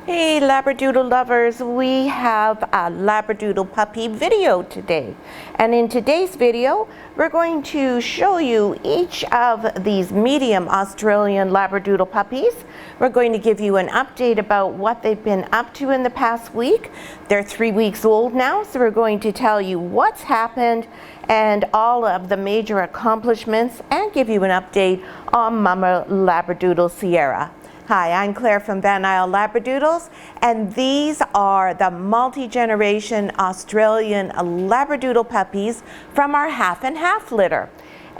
Hey Labradoodle lovers, we have a Labradoodle puppy video today. And in today's video, we're going to show you each of these medium Australian Labradoodle puppies. We're going to give you an update about what they've been up to in the past week. They're 3 weeks old now, so we're going to tell you what's happened and all of the major accomplishments and give you an update on Mama Labradoodle Sierra. Hi, I'm Claire from Isle Labradoodles, and these are the multi-generation Australian Labradoodle puppies from our half and half litter.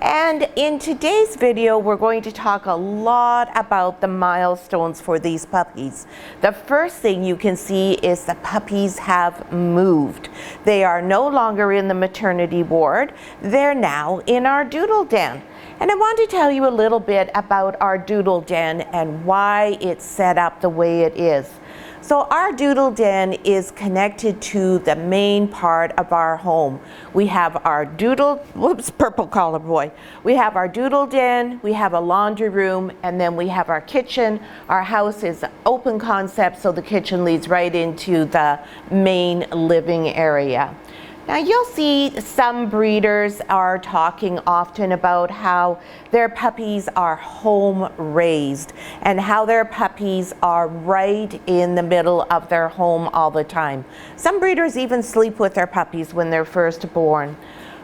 And in today's video, we're going to talk a lot about the milestones for these puppies. The first thing you can see is the puppies have moved. They are no longer in the maternity ward. They're now in our doodle den. And I want to tell you a little bit about our doodle den and why it's set up the way it is. So our doodle den is connected to the main part of our home. We have our purple collar boy. We have our doodle den, we have a laundry room, and then we have our kitchen. Our house is open concept, so the kitchen leads right into the main living area. Now you'll see some breeders are talking often about how their puppies are home raised and how their puppies are right in the middle of their home all the time. Some breeders even sleep with their puppies when they're first born.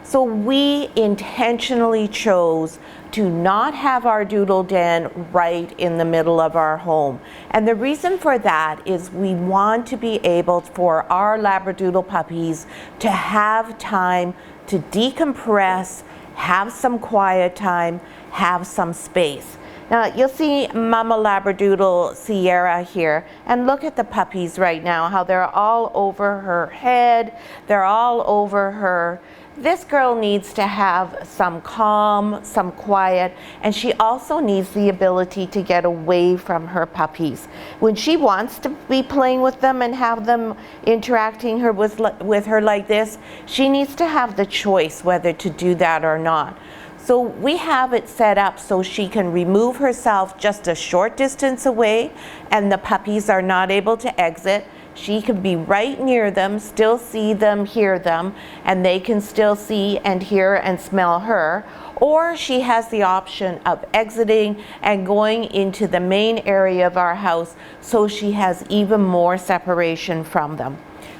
So we intentionally chose to not have our doodle den right in the middle of our home. And the reason for that is we want to be able for our Labradoodle puppies to have time to decompress, have some quiet time, have some space. Now you'll see Mama Labradoodle Sierra here, and look at the puppies right now, how they're all over her head, they're all over her. This girl needs to have some calm, some quiet, and she also needs the ability to get away from her puppies. When she wants to be playing with them and have them interacting with her like this, she needs to have the choice whether to do that or not. So we have it set up so she can remove herself just a short distance away and the puppies are not able to exit. She can be right near them, still see them, hear them, and they can still see and hear and smell her. Or she has the option of exiting and going into the main area of our house so she has even more separation from them.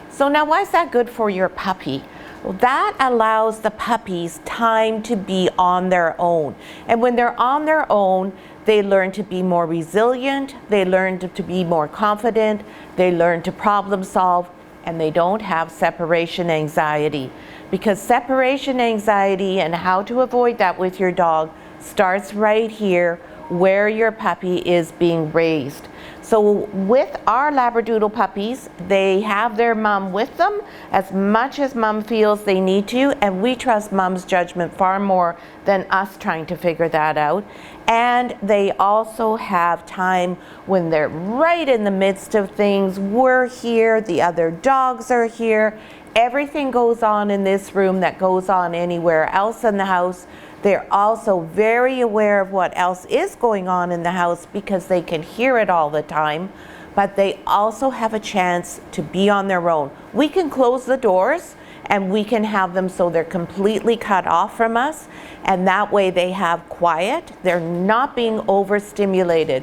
So now why is that good for your puppy? Well, that allows the puppies time to be on their own. And when they're on their own, they learn to be more resilient, they learn to be more confident, they learn to problem solve, and they don't have separation anxiety. Because separation anxiety and how to avoid that with your dog starts right here where your puppy is being raised. So with our Labradoodle puppies, they have their mom with them as much as mom feels they need to, and we trust mom's judgment far more than us trying to figure that out. And they also have time when they're right in the midst of things. We're here, the other dogs are here. Everything goes on in this room that goes on anywhere else in the house. They're also very aware of what else is going on in the house because they can hear it all the time, but they also have a chance to be on their own. We can close the doors and we can have them so they're completely cut off from us, and that way they have quiet. They're not being overstimulated.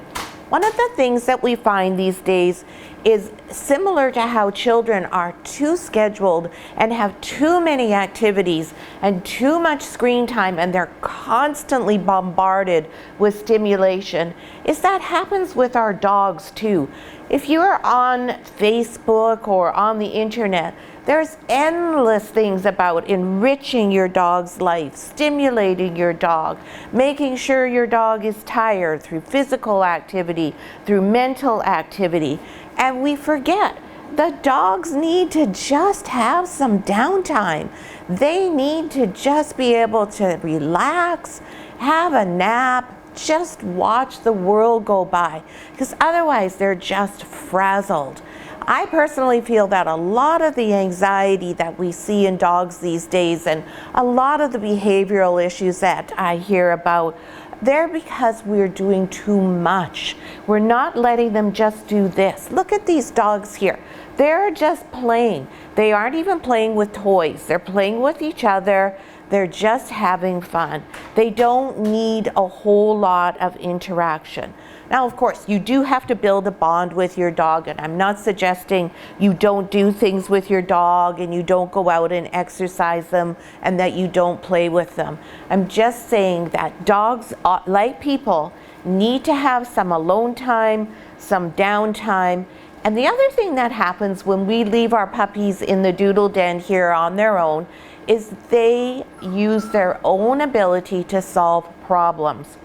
One of the things that we find these days is similar to how children are too scheduled and have too many activities and too much screen time, and they're constantly bombarded with stimulation, is that happens with our dogs too. If you're on Facebook or on the internet, there's endless things about enriching your dog's life, stimulating your dog, making sure your dog is tired through physical activity, through mental activity. And we forget the dogs need to just have some downtime. They need to just be able to relax, have a nap, just watch the world go by, because otherwise they're just frazzled. I personally feel that a lot of the anxiety that we see in dogs these days and a lot of the behavioral issues that I hear about They're because we're doing too much. We're not letting them just do this. Look at these dogs here. They're just playing. They aren't even playing with toys. They're playing with each other. They're just having fun. They don't need a whole lot of interaction. Now, of course, you do have to build a bond with your dog, and I'm not suggesting you don't do things with your dog and you don't go out and exercise them and that you don't play with them. I'm just saying that dogs, like people, need to have some alone time, some downtime. And the other thing that happens when we leave our puppies in the doodle den here on their own is they use their own ability to solve problems.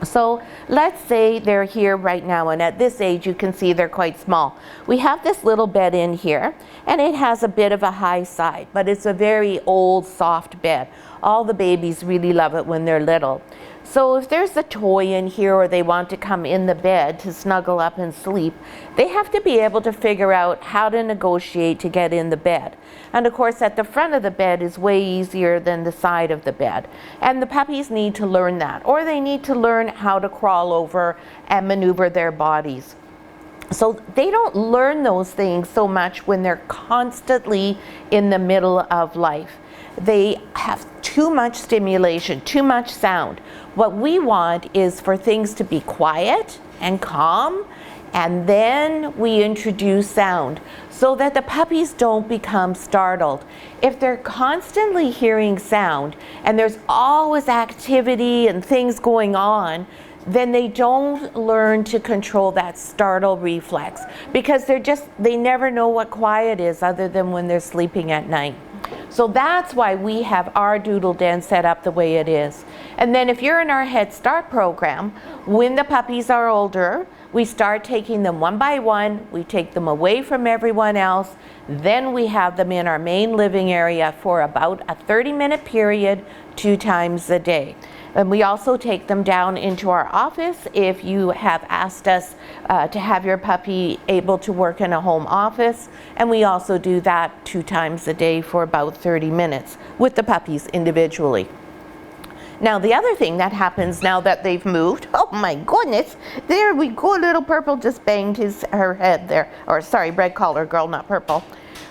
So let's say they're here right now, and at this age you can see they're quite small. We have this little bed in here, and it has a bit of a high side, but it's a very old soft bed. All the babies really love it when they're little. So if there's a toy in here or they want to come in the bed to snuggle up and sleep, they have to be able to figure out how to negotiate to get in the bed. And of course, at the front of the bed is way easier than the side of the bed. And the puppies need to learn that, or they need to learn how to crawl over and maneuver their bodies. So they don't learn those things so much when they're constantly in the middle of life. They have too much stimulation, too much sound. What we want is for things to be quiet and calm, and then we introduce sound so that the puppies don't become startled. If they're constantly hearing sound and there's always activity and things going on, then they don't learn to control that startle reflex, because they never know what quiet is other than when they're sleeping at night. So that's why we have our doodle den set up the way it is. And then if you're in our Head Start program, when the puppies are older, we start taking them one by one, we take them away from everyone else, then we have them in our main living area for about a 30-minute period, 2 times a day. And we also take them down into our office if you have asked us to have your puppy able to work in a home office. And we also do that 2 times a day for about 30 minutes with the puppies individually. Now, the other thing that happens now that they've moved, oh my goodness, there we go, little Purple just banged her head there. Or sorry, red collar girl, not Purple.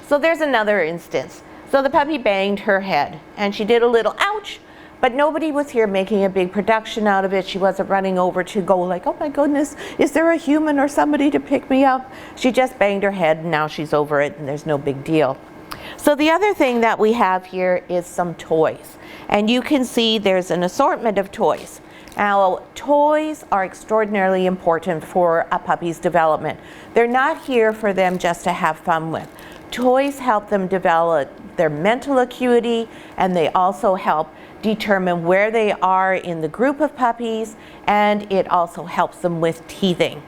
So there's another instance. So the puppy banged her head and she did a little ouch. But nobody was here making a big production out of it. She wasn't running over to go like, oh my goodness, is there a human or somebody to pick me up? She just banged her head and now she's over it and there's no big deal. So the other thing that we have here is some toys. And you can see there's an assortment of toys. Now, toys are extraordinarily important for a puppy's development. They're not here for them just to have fun with. Toys help them develop their mental acuity, and they also help determine where they are in the group of puppies, and it also helps them with teething.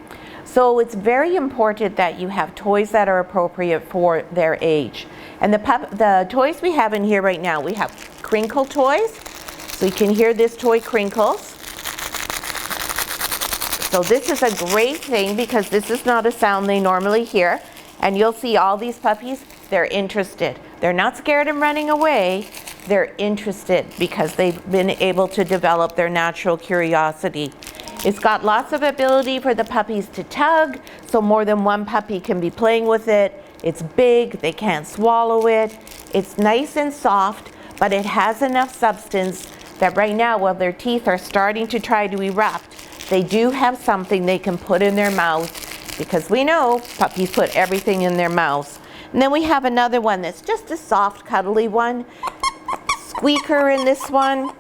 So it's very important that you have toys that are appropriate for their age. And the toys we have in here right now, we have crinkle toys. So you can hear this toy crinkles. So this is a great thing because this is not a sound they normally hear. And you'll see all these puppies, they're interested. They're not scared and running away. They're interested because they've been able to develop their natural curiosity. It's got lots of ability for the puppies to tug, so more than one puppy can be playing with it. It's big, they can't swallow it. It's nice and soft, but it has enough substance that right now, while their teeth are starting to try to erupt, they do have something they can put in their mouth, because we know puppies put everything in their mouths. And then we have another one that's just a soft, cuddly one. Squeaker in this one.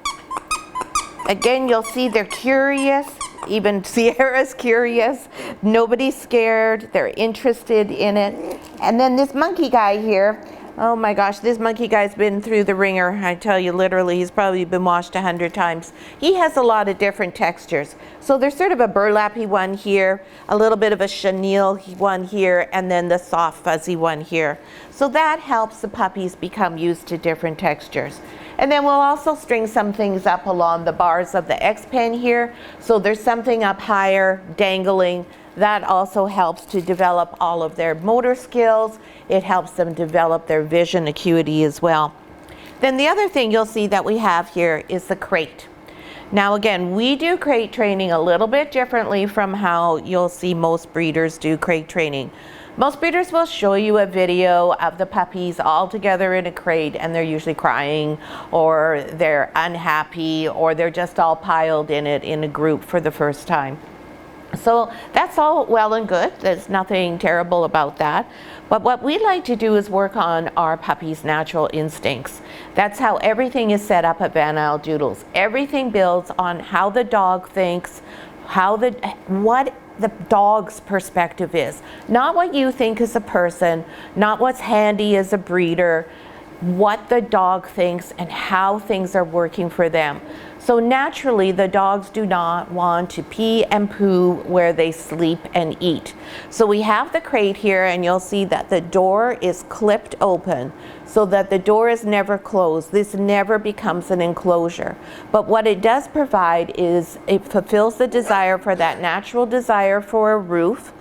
Again, you'll see they're curious. Even Sierra's curious. Nobody's scared. They're interested in it. And then this monkey guy here. Oh my gosh, this monkey guy's been through the ringer. I tell you, literally, he's probably been washed 100 times. He has a lot of different textures. So there's sort of a burlappy one here, a little bit of a chenille one here, and then the soft fuzzy one here. So that helps the puppies become used to different textures. And then we'll also string some things up along the bars of the X-pen here. So there's something up higher, dangling. That also helps to develop all of their motor skills. It helps them develop their vision acuity as well. Then the other thing you'll see that we have here is the crate. Now again, we do crate training a little bit differently from how you'll see most breeders do crate training. Most breeders will show you a video of the puppies all together in a crate, and they're usually crying, or they're unhappy, or they're just all piled in it in a group for the first time. So that's all well and good. There's nothing terrible about that. But what we like to do is work on our puppies' natural instincts. That's how everything is set up at Van Isle Doodles. Everything builds on how the dog thinks, what the dog's perspective is. Not what you think as a person, not what's handy as a breeder, what the dog thinks and how things are working for them. So naturally, the dogs do not want to pee and poo where they sleep and eat. So we have the crate here, and you'll see that the door is clipped open so that the door is never closed. This never becomes an enclosure. But what it does provide is it fulfills the desire for that natural desire for a roof.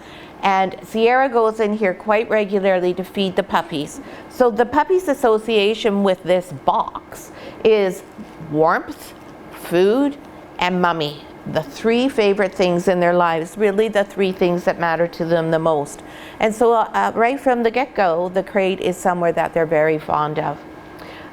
And Sierra goes in here quite regularly to feed the puppies. So the puppies' association with this box is warmth, food, and mummy. The three favorite things in their lives, really the three things that matter to them the most. And so right from the get-go, the crate is somewhere that they're very fond of.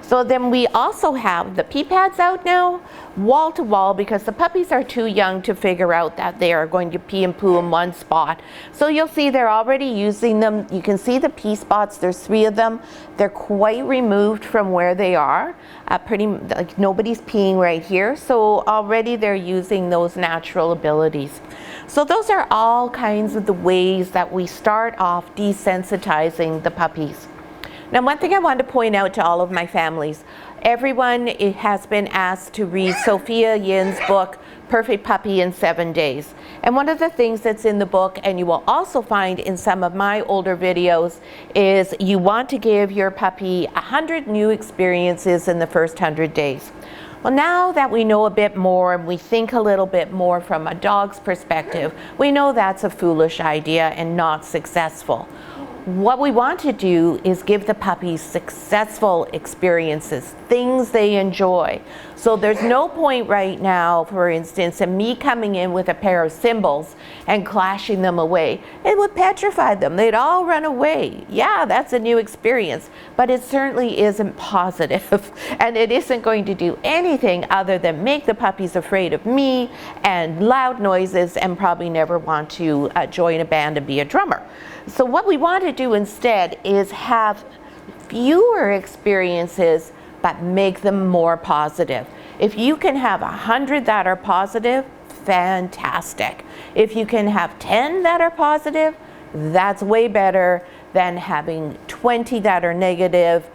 So then we also have the pee pads out now, wall to wall, because the puppies are too young to figure out that they are going to pee and poo in one spot. So you'll see they're already using them. You can see the pee spots, there's 3 of them. They're quite removed from where they are. Like nobody's peeing right here. So already they're using those natural abilities. So those are all kinds of the ways that we start off desensitizing the puppies. Now, one thing I want to point out to all of my families, everyone has been asked to read Sophia Yin's book, Perfect Puppy in 7 Days. And one of the things that's in the book, and you will also find in some of my older videos, is you want to give your puppy 100 new experiences in the first 100 days. Well, now that we know a bit more and we think a little bit more from a dog's perspective, we know that's a foolish idea and not successful. What we want to do is give the puppies successful experiences, things they enjoy. So there's no point right now, for instance, in me coming in with a pair of cymbals and clashing them away. It would petrify them. They'd all run away. Yeah, that's a new experience, but it certainly isn't positive, and it isn't going to do anything other than make the puppies afraid of me and loud noises and probably never want to join a band and be a drummer. So what we want to do instead is have fewer experiences but make them more positive. If you can have 100 that are positive, fantastic. If you can have 10 that are positive, that's way better than having 20 that are negative,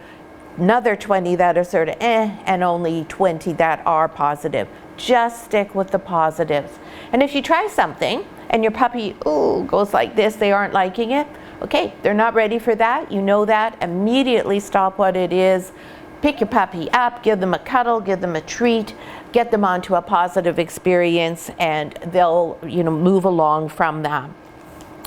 another 20 that are sort of and only 20 that are positive. Just stick with the positives. And if you try something and your puppy goes like this, they aren't liking it, okay, they're not ready for that, you know that, immediately stop what it is, pick your puppy up, give them a cuddle, give them a treat, get them onto a positive experience, and they'll move along from that.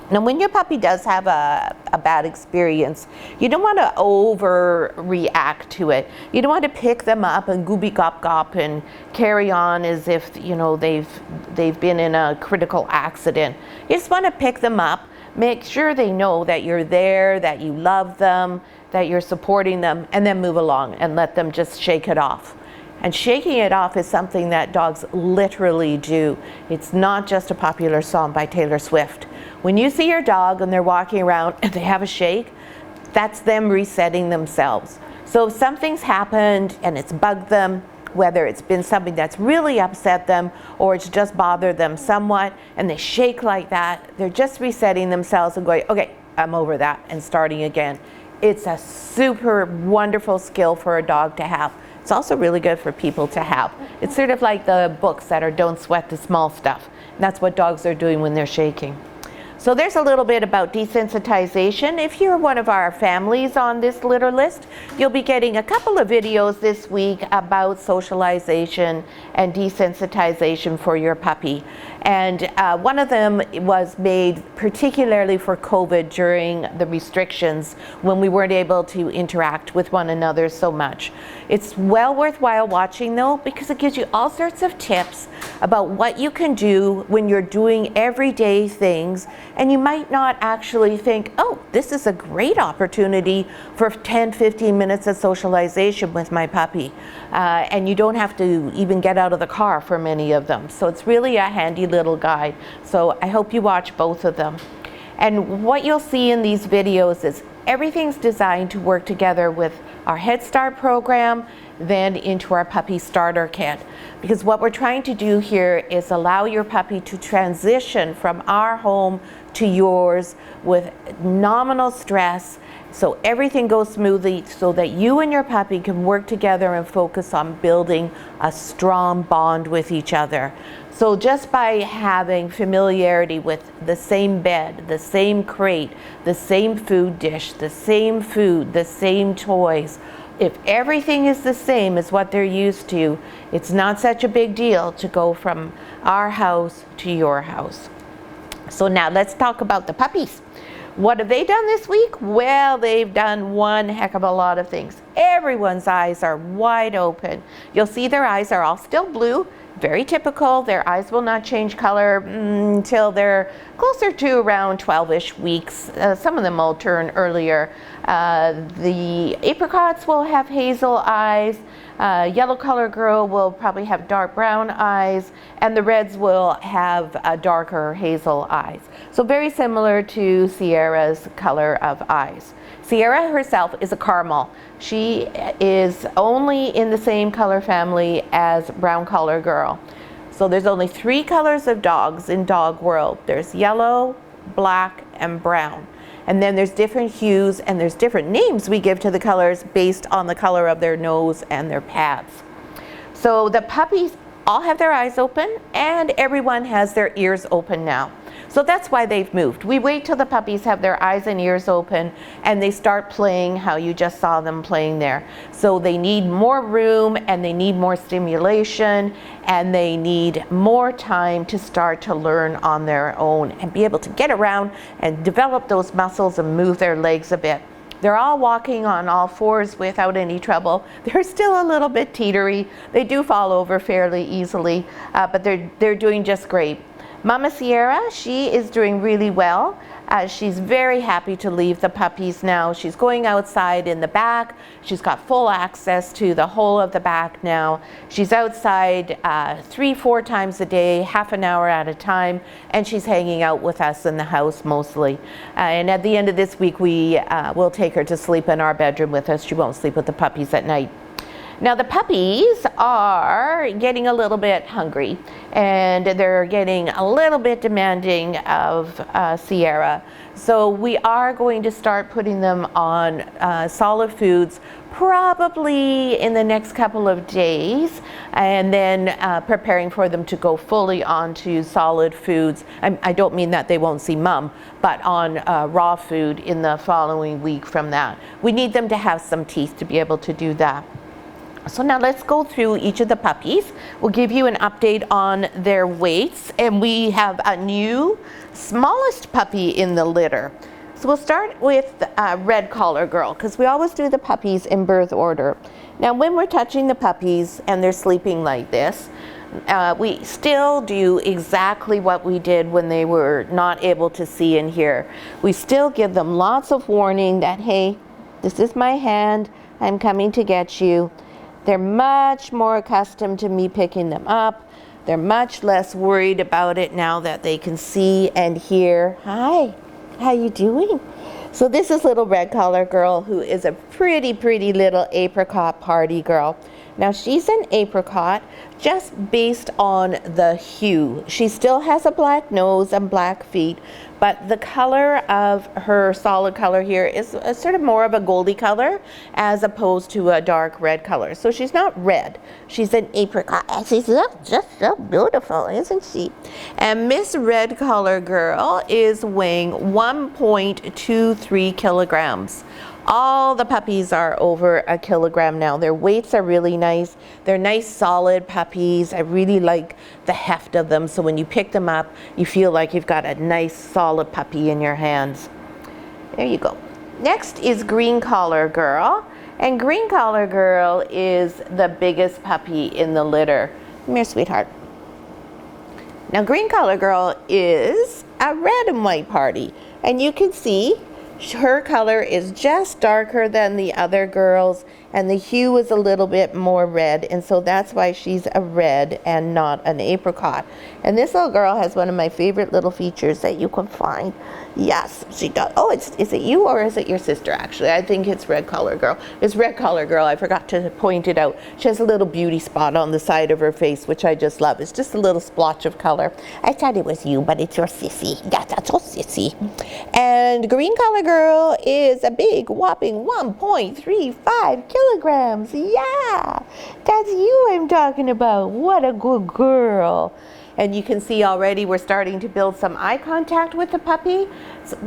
Now, when your puppy does have a bad experience, you don't want to overreact to it. You don't want to pick them up and gooby gop gop and carry on as if they've been in a critical accident. You just want to pick them up, make sure they know that you're there, that you love them, that you're supporting them, and then move along and let them just shake it off. And shaking it off is something that dogs literally do. It's not just a popular song by Taylor Swift. When you see your dog and they're walking around and they have a shake, that's them resetting themselves. So if something's happened and it's bugged them, whether it's been something that's really upset them or it's just bothered them somewhat, and they shake like that, they're just resetting themselves and going, okay, I'm over that, and starting again. It's a super wonderful skill for a dog to have. It's also really good for people to have. It's sort of like the books that are Don't Sweat the Small Stuff. And that's what dogs are doing when they're shaking. So there's a little bit about desensitization. If you're one of our families on this litter list, you'll be getting a couple of videos this week about socialization and desensitization for your puppy. And one of them was made particularly for COVID during the restrictions when we weren't able to interact with one another so much. It's well worthwhile watching though, because it gives you all sorts of tips about what you can do when you're doing everyday things, and you might not actually think, oh, this is a great opportunity for 10-15 minutes of socialization with my puppy. And you don't have to even get out of the car for many of them. So it's really a handy little guide. So I hope you watch both of them. And what you'll see in these videos is everything's designed to work together with our Head Start program, then into our puppy starter kit. Because what we're trying to do here is allow your puppy to transition from our home to yours with nominal stress, so everything goes smoothly, so that you and your puppy can work together and focus on building a strong bond with each other. So just by having familiarity with the same bed, the same crate, the same food dish, the same food, the same toys, if everything is the same as what they're used to, it's not such a big deal to go from our house to your house. So now let's talk about the puppies. What have they done this week? Well, they've done one heck of a lot of things. Everyone's eyes are wide open. You'll see their eyes are all still blue. Very typical. Their eyes will not change color until they're closer to around 12-ish weeks. Some of them will turn earlier. The apricots will have hazel eyes. Yellow color girl will probably have dark brown eyes, and the reds will have darker hazel eyes. So very similar to Sierra's color of eyes. Sierra herself is a caramel. She is only in the same color family as brown color girl. So there's only 3 colors of dogs in dog world. There's yellow, black, and brown. And then there's different hues, and there's different names we give to the colors based on the color of their nose and their pads. So the puppies all have their eyes open, and everyone has their ears open now. So that's why they've moved. We wait till the puppies have their eyes and ears open and they start playing how you just saw them playing there. So they need more room, and they need more stimulation, and they need more time to start to learn on their own and be able to get around and develop those muscles and move their legs a bit. They're all walking on all fours without any trouble. They're still a little bit teetery. They do fall over fairly easily, but they're doing just great. Mama Sierra, she is doing really well. She's very happy to leave the puppies now. She's going outside in the back. She's got full access to the whole of the back now. She's outside 3-4 times a day, half an hour at a time, and she's hanging out with us in the house mostly. And at the end of this week, we will take her to sleep in our bedroom with us. She won't sleep with the puppies at night. Now the puppies are getting a little bit hungry, and they're getting a little bit demanding of Sierra. So we are going to start putting them on solid foods probably in the next couple of days, and then preparing for them to go fully onto solid foods. I don't mean that they won't see mom, but on raw food in the following week from that. We need them to have some teeth to be able to do that. So now let's go through each of the puppies. We'll give you an update on their weights, and we have a new smallest puppy in the litter. So we'll start with Red Collar Girl, because we always do the puppies in birth order. Now when we're touching the puppies and they're sleeping like this, we still do exactly what we did when they were not able to see and hear. We still give them lots of warning that, hey, this is my hand, I'm coming to get you. They're much more accustomed to me picking them up. They're much less worried about it now that they can see and hear. Hi, how you doing? So this is little Red Collar Girl, who is a pretty little apricot party girl. Now she's an apricot just based on the hue. She still has a black nose and black feet, but the color of her solid color here is a sort of more of a goldy color as opposed to a dark red color. So she's not red, she's an apricot. She's just so beautiful, isn't she? And Miss Red Collar Girl is weighing 1.23 kilograms. All the puppies are over a kilogram now. Their weights are really nice. They're nice solid puppies. I really like the heft of them. So when you pick them up, you feel like you've got a nice solid puppy in your hands. There you go. Next is Green Collar Girl. And Green Collar Girl is the biggest puppy in the litter. Come here, sweetheart. Now Green Collar Girl is a red and white party. And you can see her color is just darker than the other girls, and the hue is a little bit more red, and so that's why she's a red and not an apricot. And this little girl has one of my favorite little features that you can find. Yes, she does. Oh, is it you or is it your sister? Actually, I think it's Red Collar Girl. It's Red Collar Girl. I forgot to point it out. She has a little beauty spot on the side of her face, which I just love. It's just a little splotch of color. I thought it was you, but it's your sissy. Yeah, that's your sissy. And Green Collar Girl is a big whopping 1.35 kilograms. Yeah, that's you I'm talking about. What a good girl. And you can see already we're starting to build some eye contact with the puppy,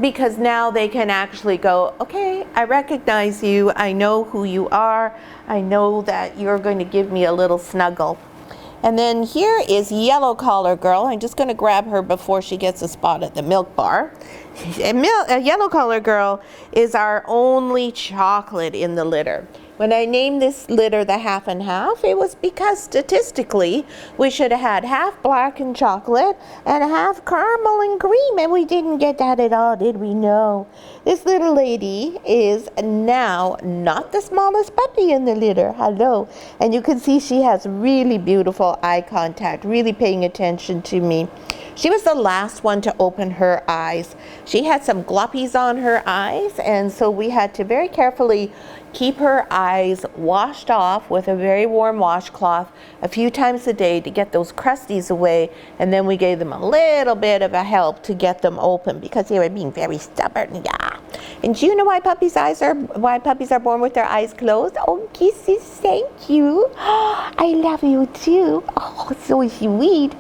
because now they can actually go, okay, I recognize you. I know who you are. I know that you're going to give me a little snuggle. And then here is Yellow Collar Girl. I'm just going to grab her before she gets a spot at the milk bar. Yellow Collar Girl is our only chocolate in the litter. When I named this litter the half and half, it was because statistically we should have had half black and chocolate and half caramel and cream, and we didn't get that at all, did we? No. This little lady is now not the smallest puppy in the litter. Hello. And you can see she has really beautiful eye contact, really paying attention to me. She was the last one to open her eyes. She had some gloppies on her eyes, and so we had to very carefully keep her eyes washed off with a very warm washcloth a few times a day to get those crusties away, and then we gave them a little bit of a help to get them open because they were being very stubborn. Yeah. And do you know why puppies are born with their eyes closed? Oh, kisses, thank you. I love you too. Oh, so sweet.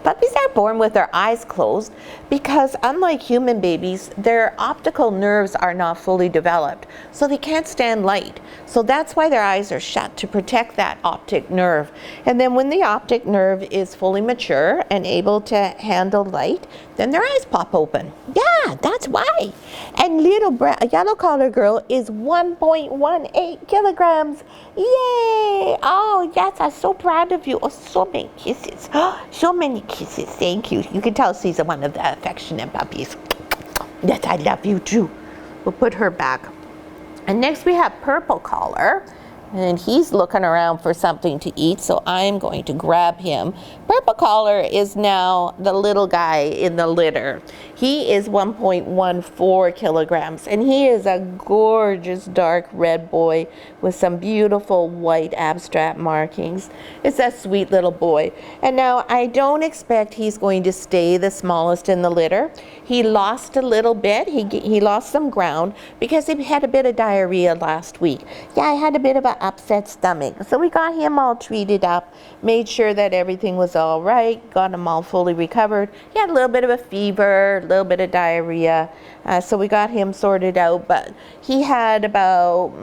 Puppies are born with their eyes closed because unlike human babies, their optical nerves are not fully developed, so they can't stand light. So that's why their eyes are shut, to protect that optic nerve. And then when the optic nerve is fully mature and able to handle light, then their eyes pop open. Yeah, that's why. And little Yellow Collar Girl is 1.18 kilograms. Yay! Oh, yes, I'm so proud of you. Oh, so many kisses. So many kisses. Thank you. You can tell she's one of the affectionate puppies. Yes, I love you too. We'll put her back. And next we have Purple Collar, and he's looking around for something to eat, so I'm going to grab him. Purple Collar is now the little guy in the litter. He is 1.14 kilograms, and he is a gorgeous dark red boy with some beautiful white abstract markings. It's a sweet little boy. And now I don't expect he's going to stay the smallest in the litter. He lost a little bit. He lost some ground because he had a bit of diarrhea last week. Yeah, I had a bit of an upset stomach. So we got him all treated up, made sure that everything was all right, got him all fully recovered. He had a little bit of a fever, a little bit of diarrhea, so we got him sorted out, but he had about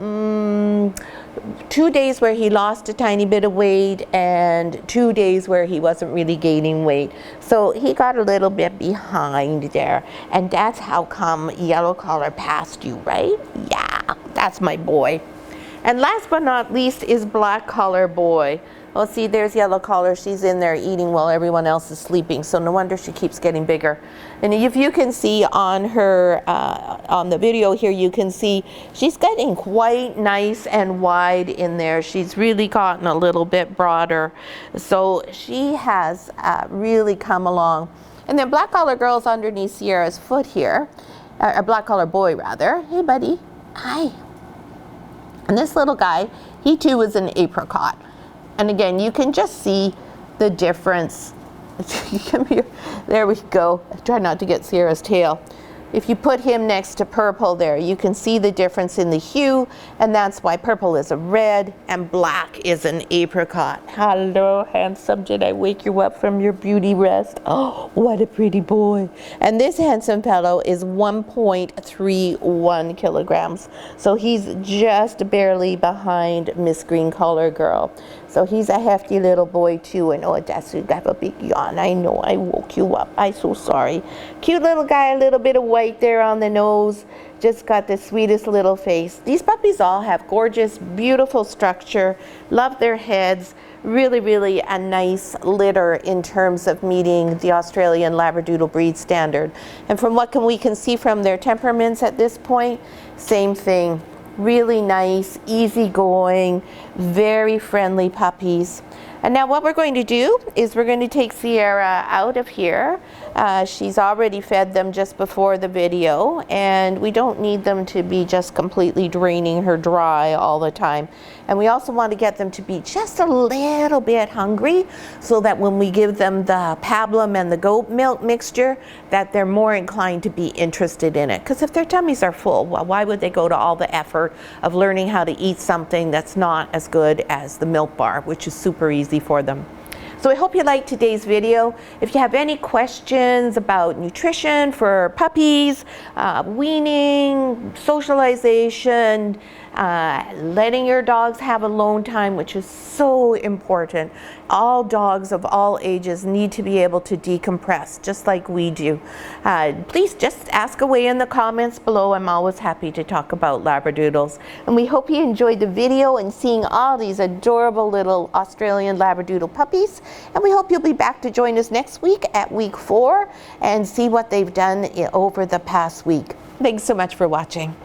2 days where he lost a tiny bit of weight and 2 days where he wasn't really gaining weight. So he got a little bit behind there, and that's how come Yellow Collar passed you, right? Yeah, that's my boy. And last but not least is Black Collar Boy. Well, see, there's Yellow Collar. She's in there eating while everyone else is sleeping, so no wonder she keeps getting bigger. And if you can see on her, on the video here, you can see she's getting quite nice and wide in there. She's really gotten a little bit broader. So she has really come along. And then Black Collar Girl's underneath Sierra's foot here, a Black Collar Boy rather. Hey, buddy. Hi. And this little guy, he too is an apricot. And again, you can just see the difference Come here. There we go. Try not to get Sierra's tail. If you put him next to Purple there, you can see the difference in the hue, and that's why Purple is a red and black is an apricot. Hello, handsome. Did I wake you up from your beauty rest? Oh, what a pretty boy. And this handsome fellow is 1.31 kilograms. So he's just barely behind Miss Green Collar Girl. So he's a hefty little boy too, and oh, that's you got a big yawn. I know I woke you up. I'm so sorry. Cute little guy, a little bit of white there on the nose. Just got the sweetest little face. These puppies all have gorgeous, beautiful structure. Love their heads. Really, really a nice litter in terms of meeting the Australian Labradoodle breed standard. And from what we can see from their temperaments at this point, same thing. Really nice, easygoing, very friendly puppies. And now what we're going to do is we're going to take Sierra out of here. She's already fed them just before the video, and we don't need them to be just completely draining her dry all the time. And we also want to get them to be just a little bit hungry so that when we give them the pablum and the goat milk mixture, that they're more inclined to be interested in it. Because if their tummies are full, well, why would they go to all the effort of learning how to eat something that's not as good as the milk bar, which is super easy for them. So I hope you liked today's video. If you have any questions about nutrition for puppies, weaning, socialization, letting your dogs have alone time, which is so important. All dogs of all ages need to be able to decompress, just like we do. Please just ask away in the comments below. I'm always happy to talk about Labradoodles. And we hope you enjoyed the video and seeing all these adorable little Australian Labradoodle puppies. And we hope you'll be back to join us next week at week 4 and see what they've done over the past week. Thanks so much for watching.